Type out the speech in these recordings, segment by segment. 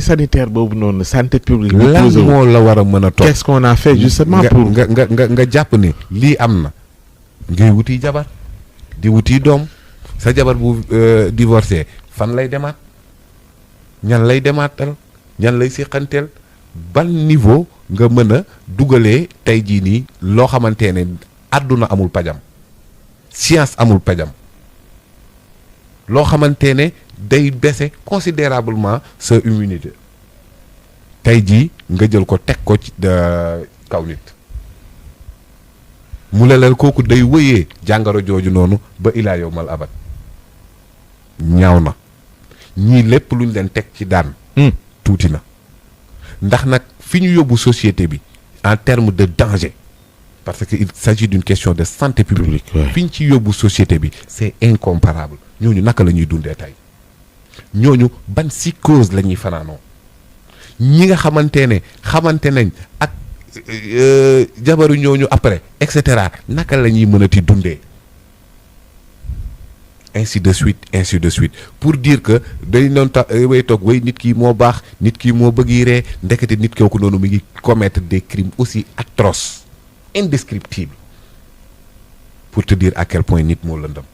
sanitaire boobu noonu santé publique. lan moo la war a mën a toog qu'est-ce qu'on a fait justement pour nga jàpp ni lii am na ngay wuti jabar di wuti doom sa jabar bu divorcé fan lay demaat ñan lay demaatal ñan lay siqanteel ban niveau nga mën a dugalee tey jii nii loo xamante ne àdduna amul pajam science amul pajam loo xamante ne day baisser considérablement sa immunité tey jii nga jël ko teg ko ci kaw nit mu lelal kooku day wëyee jàngoro jooju noonu ba ilaa yow mal abat ñaaw na ñii lépp luñ leen teg ci daan tuuti na ndax nag fi ñu yóbbu société bi en termes de danger parce que il s'agit d'une question de santé publique fi ñu ci yóbbu société bi c'est incomparable ñooñu naka la ñuy dundee tey ñooñu ban psychose la ñuy fanaanoo ñi nga xamante ne xamante nañ ak jabaru ñooñu après et cetera naka la ñuy mënati dundee ainsi de suite pour dire que day noon way toog way nit ki moo baax nit ki moo bëgg yi ree ndekete nit kooku noonu mi ngi commettre des crimes aussi atroces indescriptibles pour te dire à quel point nit moo lëndëm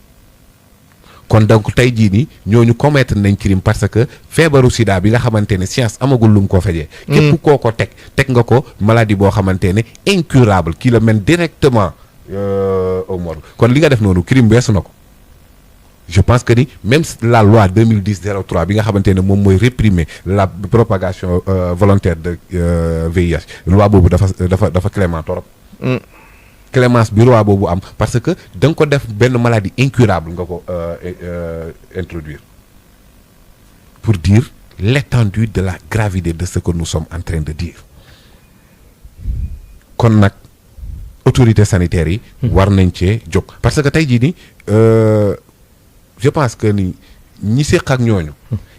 kon donc tey jii nii ñooñu commettre nañ crime parce que feebaru sida bi nga xamante ne science amagul lu mu ko fejee képp koo ko teg nga ko maladie boo xamante ne incurable qui le mène directement au morgue kon li nga def noonu crime weesu na ko je pense que ni même la loi 2010-03 bi nga xamante ne moom mooy réprimer la propagation volontaire de VIH loi boobu dafa clément torop clémence bi loi boobu am parce que da nga ko def benn maladie incurable nga ko introduire pour dire l'étendue de la gravité de ce que nous sommes en train de dire kon nag autorités sanitaires yi war nañ cee jóg parce que tey jii ni je pense que ni ñi séq ak ñooñu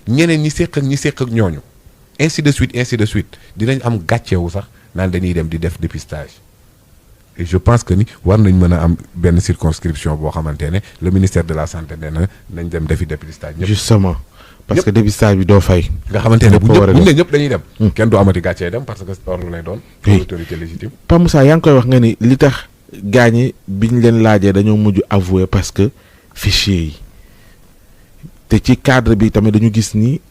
ñeneen ñi séq ak ñooñu ainsi de suite dinañ am gàcceewu sax naan dañuy dem di def dépistage et je pense que ni war nañ mën a am benn circonscription boo xamante ne le ministère de la santé nee na nañ dem defi dépistage ñëpp justement parce que dépistage bi doo fay nga xamante ne bu ne ñëpp dañuy dem kenn du amati gàccee dem parce que ordre lay doon autorité légitime Pa Moussa yaa ngi koy wax nga ni li tax gaañi biñ leen laajee dañoo mujj avouer parce que fichier yi te ci cadre bi tamit dañu gis ni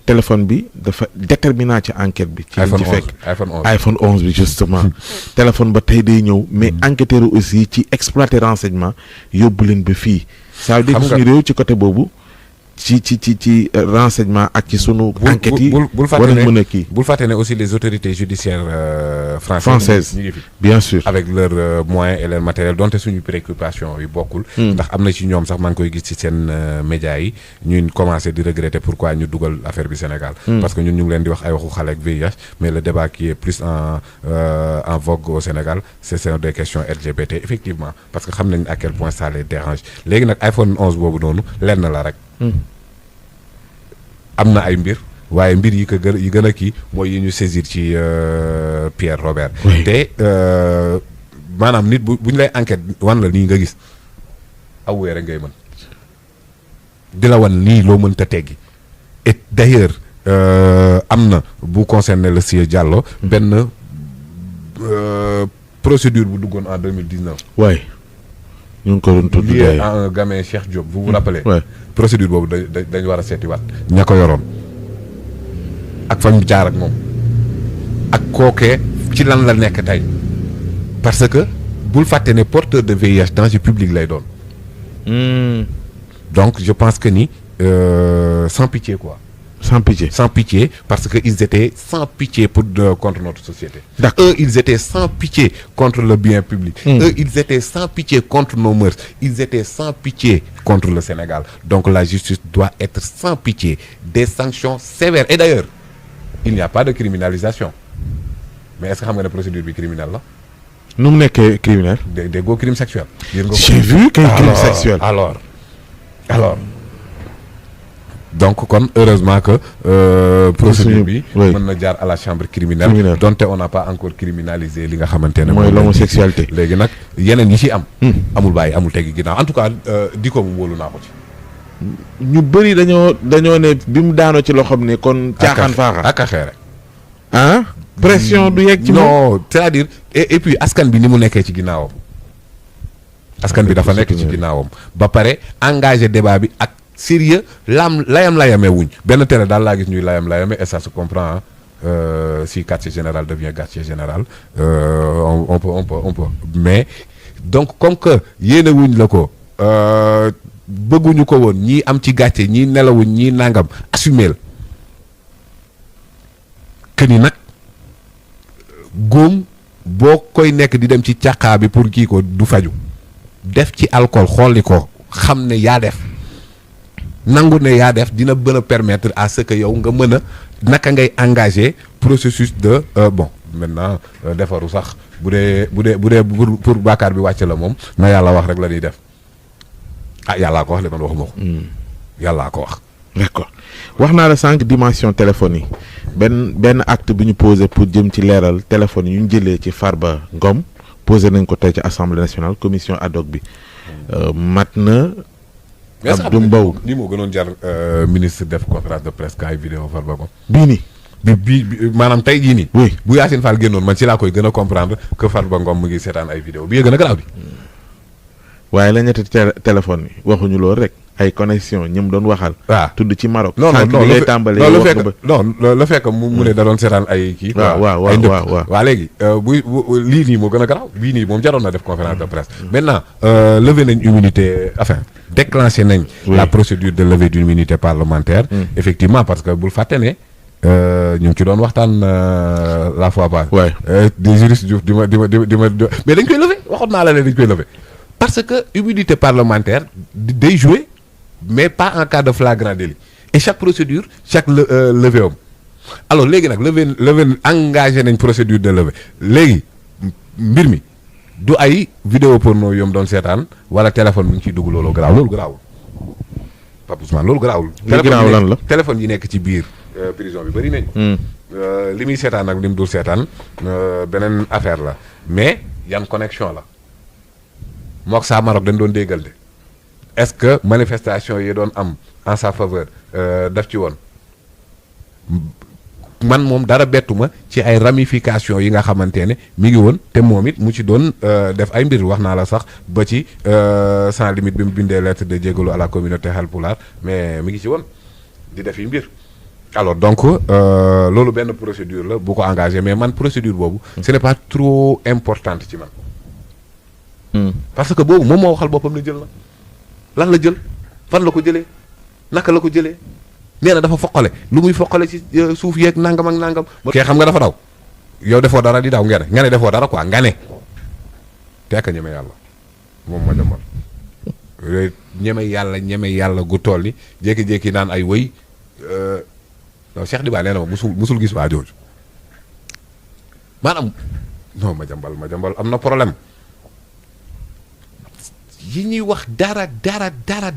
téléphone bi dafa déterminant ci enquête bi. ci liñ ci fekk iPhone 11 bi justement téléphone ba tey day ñëw mais enquêteurs aussi ci exploiter renseignement yóbbu leen ba fii. ça veut dire que suñu réew ci côté boobu ci renseignement ak ci sunu. enquêtes yi war nañ mën a kii bul fàtte ne aussi les autorités judiciaires françaises ñu ngi fi bien sûr avec leurs moyens et leur matériel donte suñu préoccupation yi bokkul. ndax am na ci ñoom sax maa ngi koy gis ci seen médias yi ñuy commencé di regretter pourquoi ñu dugal affaire bi Sénégal. parce que ñun ñu ngi leen di wax ay waxu xale ak VIH mais le débat qui est plus en vogue au Sénégal c'est des questions LGBT effectivement parce que xam nañ à quel point ça les dérange léegi nag iPhone 11 boobu noonu lenn la rek. am na ay mbir waaye mbir yi ko gën a kii mooy yi ñu saisir ci Pierre Robert. te maanaam nit bu ñu lay enquête wan la nii nga gis awwee rek ngay mën di la wan lii loo mën ta teggi et d'ailleurs am na bu concerné le sieur Diallo benn procédure bu duggoon en 2019. waay ñu ngi ko doon tudd lié à un gamin Cheikh Diop vous vous rappelez. procédure boobu dañ war a seetiwaat ña ko yoroon ak fañ jaar ak moom ak kookee ci lan la nekk tey parce que bul fàtte ne porteur de VIH danger public lay doon. donc je pense que ni sans pitié quoi. sans pitié parce que ils étaient sans pitié contre notre société. D'accord. Eux ils étaient sans pitié contre le bien public. Eux ils étaient sans pitié contre nos mœurs. Ils étaient sans pitié contre le Sénégal. Donc la justice doit être sans pitié, des sanctions sévères. Et d'ailleurs il n'y a pas de criminalisation mais est-ce que xam nga ne procédure bi criminelle la. nu mu nekkee criminel. des gros crimes sexuels. j'ai vu qu'un crime sexuel. alors donc kon heureusement que procédure bi mën na jaar à la chambre criminelle donte on n'a pas encore criminalisé li nga xamante ne mooy l'homosexualité. léegi nag yeneen yi ci am amul bàyyi amul teggi ginnaaw en tout cas di ko mu wóolu naa ko ci ñu bëri dañoo ne bi mu daanoo ci loxoom ne kon caaxaan faaxa ak a xeere ah pression du yegg ci moom non c'est-à-dire et puis askan bi ni mu nekkee ci ginnaawam askan bi dafa nekk ci ginnaawam ba pare engagé débat bi ak sérieux layam-layamee wuñ benn télé daal laa gis ñuy layam-layamee et ça se comprend si quartier général devient quartier général on peut mais donc comme que yéene wuñ la ko bëgguñu ko woon ñii am ci gàcce ñii nelawuñ ñii nangam assumeel que ni nag góom boo koy nekk di dem ci càqaa bi pour kii ko du faju def ci alcool xolli ko xam ne yaa def nangu ne yaa def dina gën a permettre à ce que yow nga mën a naka ngay engagé processus de bon maintenant defaru sax bu dee pour bàkkaar bi wàcc la moom na yàlla wax rek la ñuy def ah yàllaa ko wax de man waxuma ko yàllaa ko wax d'accord wax naa la sànq dimension téléphone yi benn acte bi ñu posé pour jëm ci leeral téléphone yi ñu jëlee ci Farba Ngom posé nañ ko tey ci assemblée nationale commission ad hoc bi mat na Abdou Mbow ni moo gënoon jar ministre def conférence de presse ka ay vidéo Farba Ngom bii nii bi maanaam tey jii nii oui bu Yacine Fall génnoon man ci laa koy gën a comprendre que Farba Ngom mu ngi seetaan ay vidéo bi yee gën a garaaw bi waaye la ñetti téléphone yi waxuñu loolu rek ay connexion ñëm doon waxal waaw tudd ci Maroc non non ngay tàmbalee la fekk mu ne da doon seetaan ay kii waaw waa léegi bu lii nii moo gën a garaaw bii nii moom jaroon na def conférence de presse maintenant levé nañ immunité enfin déclenché nañ la procédure de levée d'immunité parlementaire effectivement parce que bul fàtte ne ñu ngi ci doon waxtaan la fois passée des juristes Diouf di ma mais dañ koy levé waxoon naa la ne dañ koy levé parce que immunité parlementaire day jouer mais pas en cas de flagrant délit et chaque procédure chaque levée am alors léegi nag levé engagé nañ procédure de levée léegi mbir mi du ay vidéo porno yom doon seetaan wala téléphone mi ngi ciy dugg loolu garaawul Pape Ousmane loolu garaawul lan la téléphone yi nekk ci biir prison bi bëri nañ li muy seetaan ak li mu dul seetaan beneen affaire la mais yan connexion la mook saa Maroc dañ doon déggal de est-ce que manifestation yi doon am en sa faveur daf ci woon man moom dara bettuma ci ay ramifications yi nga xamante ne mi ngi woon te moom it mu ci doon def ay mbir wax naa la sax ba ci sans limite bi mu bindee lettre de jégalu à la communauté halpulaar mais mi ngi ci woon di def yi mbir alors donc loolu benn procédure la bu ko engagé mais man procédure boobu ce n'est pas trop importante ci man parce que boobu moom moo waxal boppam ne jël na lan la jël fan la ko jëlee naka la ko jëlee nee na dafa foqale lu muy foqale ci suuf yeeg nangam ak nangam. kee xam nga dafa daw yow defoo dara di daw nga ne defoo dara quoi nga ne tekk ñeme yàlla moom ma demal ñeme yàlla gu toll ni jékki-jékki naan ay wëy non Cheikh Diba nee na ma musul gis waa jooju maanaam non ma jambal am na problème. yi ñuy wax dara ba dara